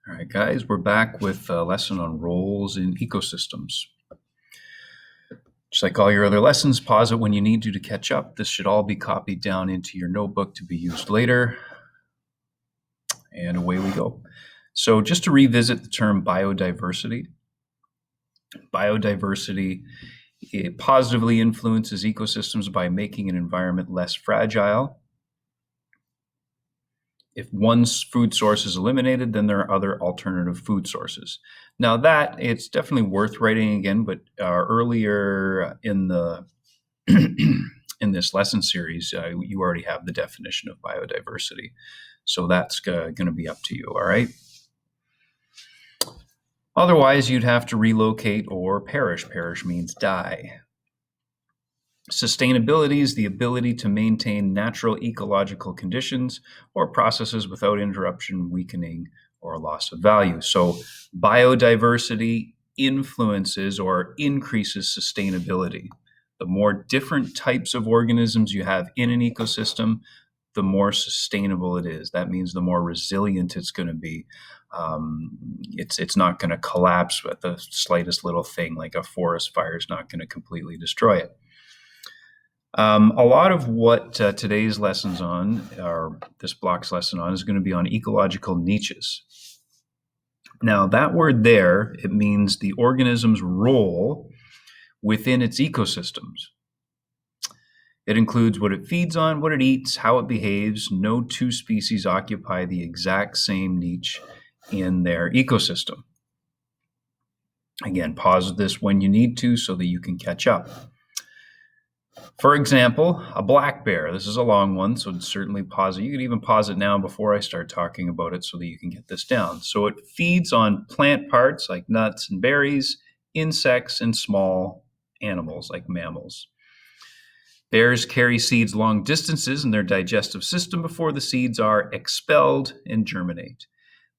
All right, guys, we're back with a lesson on roles in ecosystems. Just like all your other lessons, pause it when you need to catch up. This should all be copied down into your notebook to be used later. And away we go. So just to revisit the term biodiversity. Biodiversity, it positively influences ecosystems by making an environment less fragile. If one food source is eliminated, then there are other alternative food sources. Now that it's definitely worth writing again, but earlier in the in this lesson series, you already have the definition of biodiversity. So that's going to be up to you, all right? Otherwise, you'd have to relocate or perish. Perish means die. Sustainability is the ability to maintain natural ecological conditions or processes without interruption, weakening, or loss of value. So biodiversity influences or increases sustainability. The more different types of organisms you have in an ecosystem, the more sustainable it is. That means the more resilient it's going to be. It's not going to collapse at the slightest little thing, like a forest fire is not going to completely destroy it. A lot of what today's lessons on, or this block's lesson on, is going to be on ecological niches. Now, that word there, it means the organism's role within its ecosystems. It includes what it feeds on, what it eats, how it behaves. No two species occupy the exact same niche in their ecosystem. Again, pause this when you need to so that you can catch up. For example, a black bear. This is a long one, so certainly pause it. You could even pause it now before I start talking about it so that you can get this down. So it feeds on plant parts like nuts and berries, insects, and small animals like mammals. Bears carry seeds long distances in their digestive system before the seeds are expelled and germinate.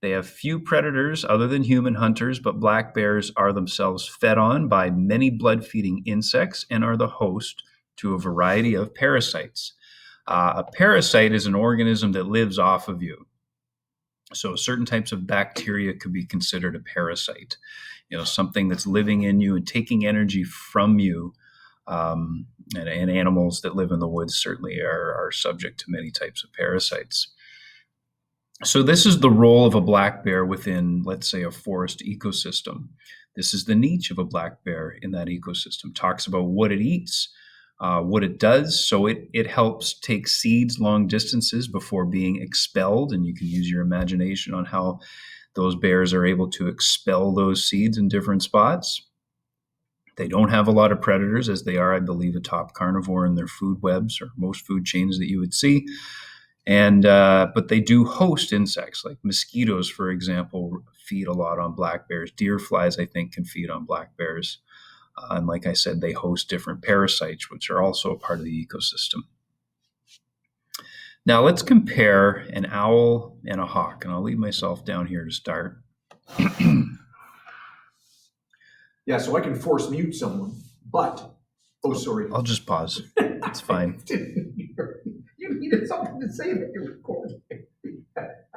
They have few predators other than human hunters, but black bears are themselves fed on by many blood-feeding insects and are the host to a variety of parasites. A parasite is an organism that lives off of you. So certain types of bacteria could be considered a parasite. Something that's living in you and taking energy from you. And animals that live in the woods certainly are subject to many types of parasites. So this is the role of a black bear within, let's say, a forest ecosystem. This is the niche of a black bear in that ecosystem. Talks about what it eats, what it does. So it helps take seeds long distances before being expelled, and you can use your imagination on how those bears are able to expel those seeds in different spots. They don't have a lot of predators, as they are, I believe, a top carnivore in their food webs or most food chains that you would see. And but they do host insects, like mosquitoes, for example, feed a lot on black bears. Deer flies, I think, can feed on black bears. And like I said, they host different parasites, which are also a part of the ecosystem. Now let's compare an owl and a hawk, and I'll leave myself down here to start. Yeah, so I can force mute someone, but, sorry. I'll just pause. It's fine. You needed something to say that you're recording.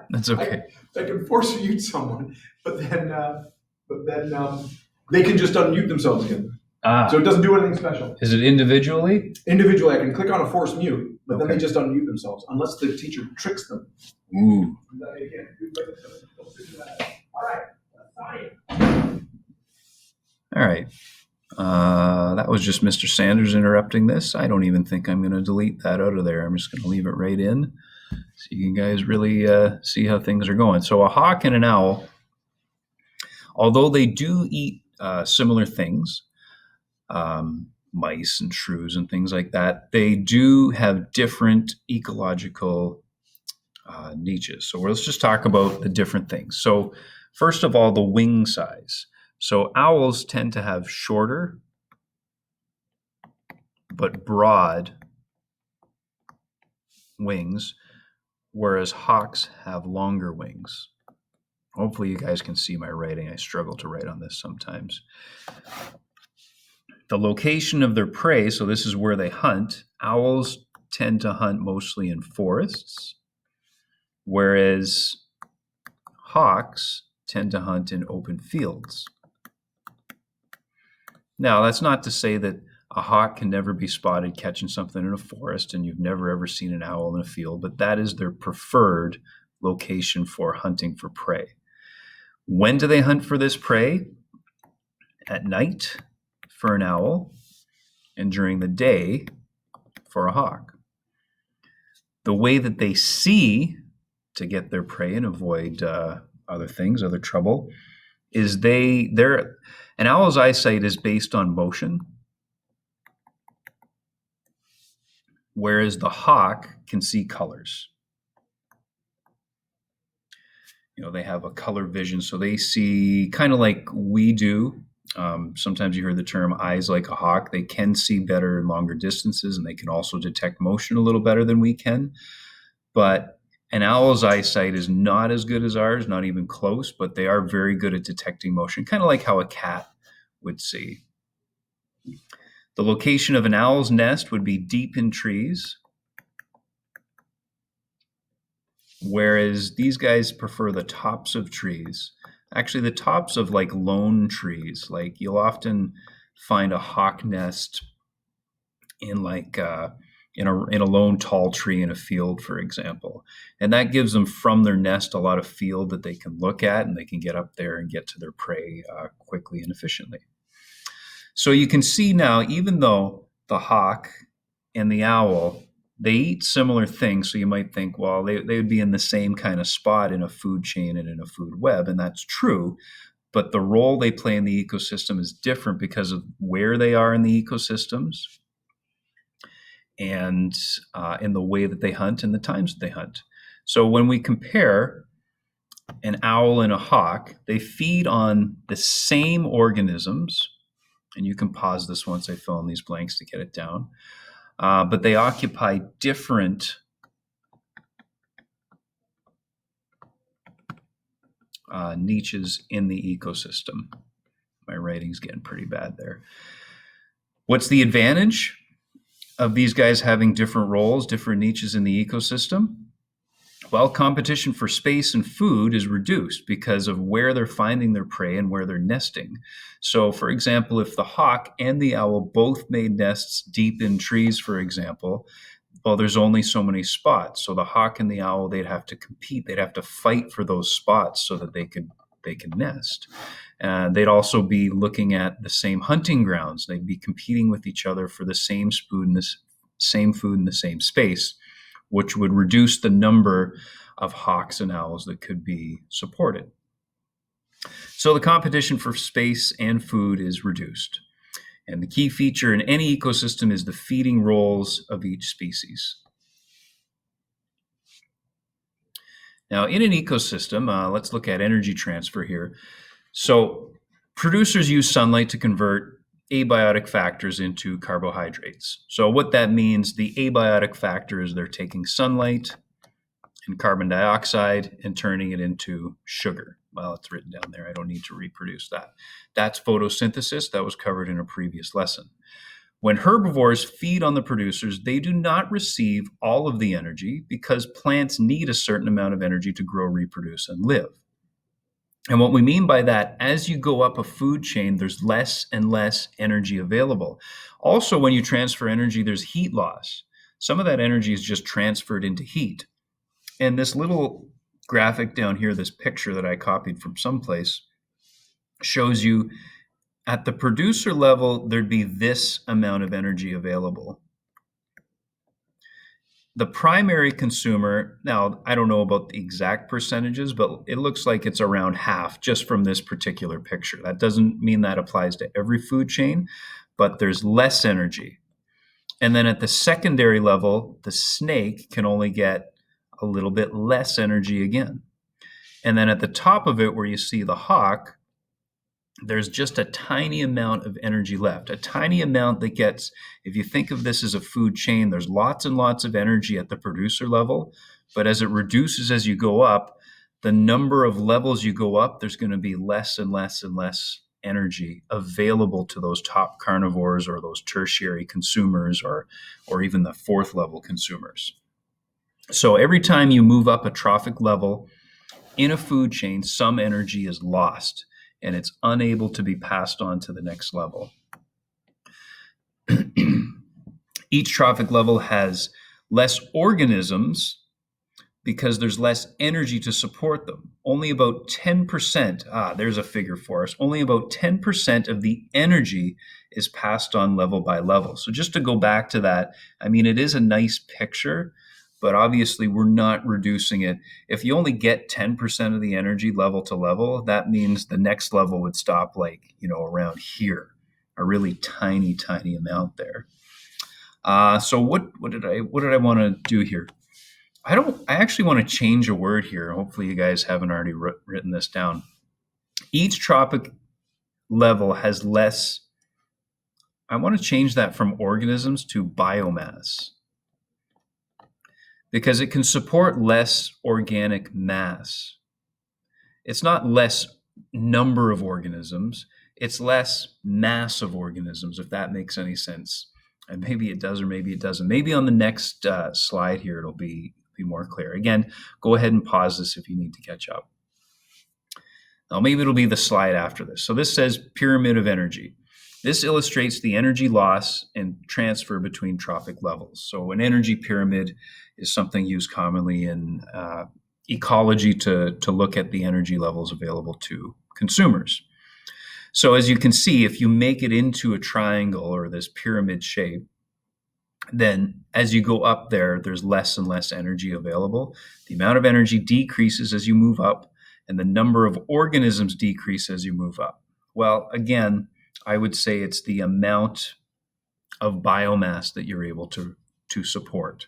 That's okay. I can force mute someone, but then they can just unmute themselves again. So it doesn't do anything special. Is it individually? Individually, I can click on a force mute, but then they just unmute themselves, unless the teacher tricks them. Ooh. All right. All right. That was just Mr. Sanders interrupting this. I don't even think I'm going to delete that out of there. I'm just going to leave it right in so you can guys really see how things are going. So a hawk and an owl, although they do eat similar things, mice and shrews and things like that, they do have different ecological niches. So let's just talk about the different things. So first of all, the wing size. So owls tend to have shorter but broad wings, whereas hawks have longer wings. Hopefully you guys can see my writing. I struggle to write on this sometimes. The location of their prey, so this is where they hunt. Owls tend to hunt mostly in forests, whereas hawks tend to hunt in open fields. Now, that's not to say that a hawk can never be spotted catching something in a forest and you've never ever seen an owl in a field, but that is their preferred location for hunting for prey. When do they hunt for this prey? At night for an owl and during the day for a hawk. The way that they see to get their prey and avoid other things, other trouble, is an owl's eyesight is based on motion, whereas the hawk can see colors. They have a color vision, so they see kind of like we do. Sometimes you hear the term eyes like a hawk. They can see better in longer distances, and they can also detect motion a little better than we can. But an owl's eyesight is not as good as ours, not even close, but they are very good at detecting motion, kind of like how a cat would see. The location of an owl's nest would be deep in trees, whereas these guys prefer the tops of trees. Actually, the tops of like lone trees. Like you'll often find a hawk nest in like in a lone tall tree in a field, for example, and that gives them from their nest a lot of field that they can look at, and they can get up there and get to their prey quickly and efficiently. So you can see now, even though the hawk and the owl, they eat similar things, so you might think, well, they would be in the same kind of spot in a food chain and in a food web, and that's true. But the role they play in the ecosystem is different because of where they are in the ecosystems and in the way that they hunt and the times that they hunt. So when we compare an owl and a hawk, they feed on the same organisms, and you can pause this once I fill in these blanks to get it down. But they occupy different niches in the ecosystem. My writing's getting pretty bad there. What's the advantage of these guys having different roles, different niches in the ecosystem? Well, competition for space and food is reduced because of where they're finding their prey and where they're nesting. So, for example, if the hawk and the owl both made nests deep in trees, for example, well, there's only so many spots. So the hawk and the owl, they'd have to compete. They'd have to fight for those spots so that they could nest. They'd also be looking at the same hunting grounds. They'd be competing with each other for the same food in the same space, which would reduce the number of hawks and owls that could be supported. So the competition for space and food is reduced. And the key feature in any ecosystem is the feeding roles of each species. Now, in an ecosystem, let's look at energy transfer here. So producers use sunlight to convert abiotic factors into carbohydrates. So what that means, the abiotic factor is they're taking sunlight and carbon dioxide and turning it into sugar. Well, it's written down there. I don't need to reproduce that. That's photosynthesis. That was covered in a previous lesson. When herbivores feed on the producers, they do not receive all of the energy because plants need a certain amount of energy to grow, reproduce, and live. And what we mean by that, as you go up a food chain, there's less and less energy available. Also, when you transfer energy, there's heat loss. Some of that energy is just transferred into heat. And this little graphic down here, this picture that I copied from someplace, shows you at the producer level, there'd be this amount of energy available. The primary consumer, now I don't know about the exact percentages, but it looks like it's around half just from this particular picture. That doesn't mean that applies to every food chain, but there's less energy. And then at the secondary level, the snake can only get a little bit less energy again. And then at the top of it, where you see the hawk, there's just a tiny amount of energy left, a tiny amount that gets, if you think of this as a food chain, there's lots and lots of energy at the producer level, but as it reduces as you go up, the number of levels you go up, there's going to be less and less and less energy available to those top carnivores or those tertiary consumers or even the fourth level consumers. So every time you move up a trophic level, in a food chain, some energy is lost and it's unable to be passed on to the next level. Each trophic level has less organisms because there's less energy to support them. Only about 10%, there's a figure for us, only about 10% of the energy is passed on level by level. So just to go back to that, I mean, it is a nice picture, but obviously we're not reducing it. If you only get 10% of the energy level to level, that means the next level would stop like, around here, a really tiny, tiny amount there. So what did I want to do here? I actually want to change a word here. Hopefully you guys haven't already written this down. Each tropic level has less. I want to change that from organisms to biomass because it can support less organic mass. It's not less number of organisms. It's less mass of organisms, if that makes any sense. And maybe it does or maybe it doesn't. Maybe on the next slide here, it'll be more clear. Again, go ahead and pause this if you need to catch up. Now, maybe it'll be the slide after this. So this says pyramid of energy. This illustrates the energy loss and transfer between trophic levels. So an energy pyramid is something used commonly in ecology to look at the energy levels available to consumers. So as you can see, if you make it into a triangle or this pyramid shape, then as you go up there, there's less and less energy available. The amount of energy decreases as you move up, and the number of organisms decrease as you move up. Well, again, I would say it's the amount of biomass that you're able to support.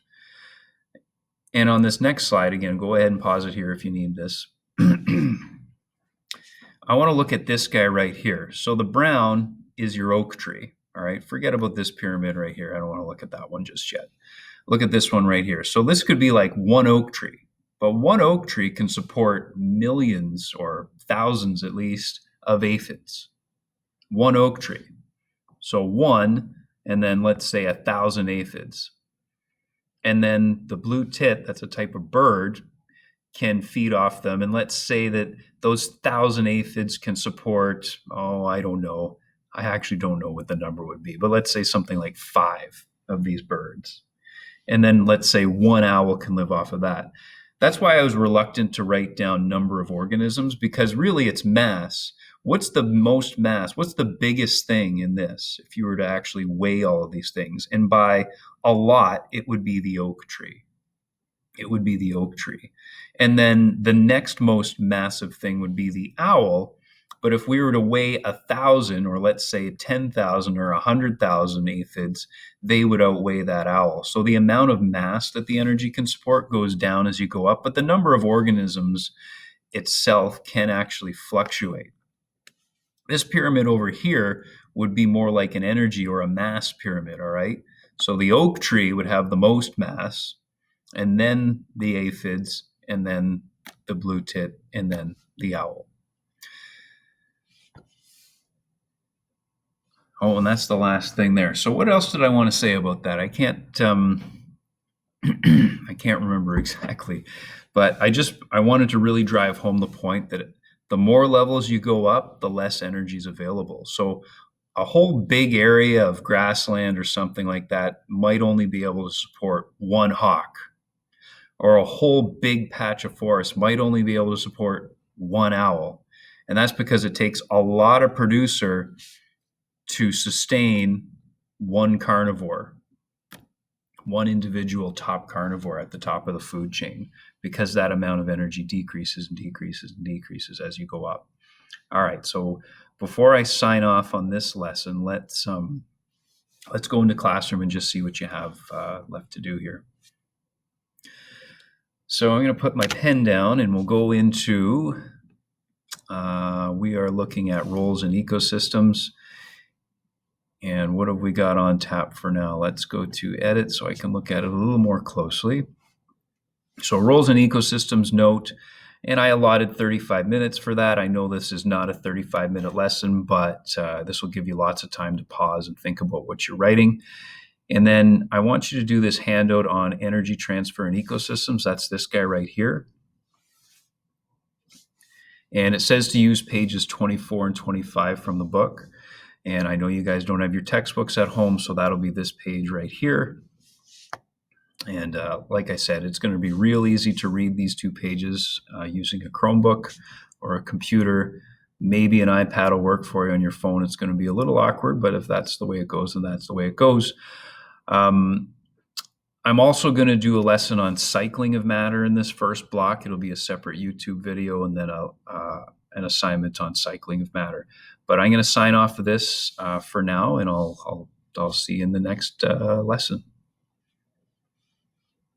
And on this next slide, again, go ahead and pause it here if you need this. I want to look at this guy right here. So the brown is your oak tree. All right, forget about this pyramid right here. I don't want to look at that one just yet. Look at this one right here. So this could be like one oak tree, but one oak tree can support millions or thousands at least of aphids. One oak tree. So one, and then let's say 1,000 aphids. And then the blue tit, that's a type of bird, can feed off them. And let's say that those 1,000 aphids can support, I don't know. I actually don't know what the number would be, but let's say something like 5 of these birds. And then let's say one owl can live off of that. That's why I was reluctant to write down number of organisms, because really it's mass. What's the most mass? What's the biggest thing in this if you were to actually weigh all of these things? And by a lot, it would be the oak tree. It would be the oak tree. And then the next most massive thing would be the owl. But if we were to weigh 1,000, or let's say 10,000 or 100,000 aphids, they would outweigh that owl. So the amount of mass that the energy can support goes down as you go up, but the number of organisms itself can actually fluctuate. This pyramid over here would be more like an energy or a mass pyramid, all right? So the oak tree would have the most mass, and then the aphids, and then the blue tit, and then the owl. Oh, and that's the last thing there. So what else did I want to say about that? I can't I can't remember exactly, but I wanted to really drive home the point that the more levels you go up, the less energy is available. So a whole big area of grassland or something like that might only be able to support one hawk, or a whole big patch of forest might only be able to support one owl. And that's because it takes a lot of producer to sustain one carnivore, one individual top carnivore at the top of the food chain, because that amount of energy decreases and decreases and decreases as you go up. All right, so before I sign off on this lesson, let's go into Classroom and just see what you have left to do here. So I'm going to put my pen down and we'll go into, we are looking at roles and ecosystems. And what have we got on tap for now? Let's go to edit so I can look at it a little more closely. So roles and ecosystems note, and I allotted 35 minutes for that. I know this is not a 35-minute lesson, but this will give you lots of time to pause and think about what you're writing. And then I want you to do this handout on energy transfer and ecosystems. That's this guy right here. And it says to use pages 24 and 25 from the book. And I know you guys don't have your textbooks at home, so that'll be this page right here. And like I said, it's going to be real easy to read these 2 pages using a Chromebook or a computer. Maybe an iPad will work for you on your phone. It's going to be a little awkward, but if that's the way it goes, then that's the way it goes. I'm also going to do a lesson on cycling of matter in this first block. It'll be a separate YouTube video and then an assignment on cycling of matter. But I'm going to sign off of this for now, and I'll see you in the next lesson.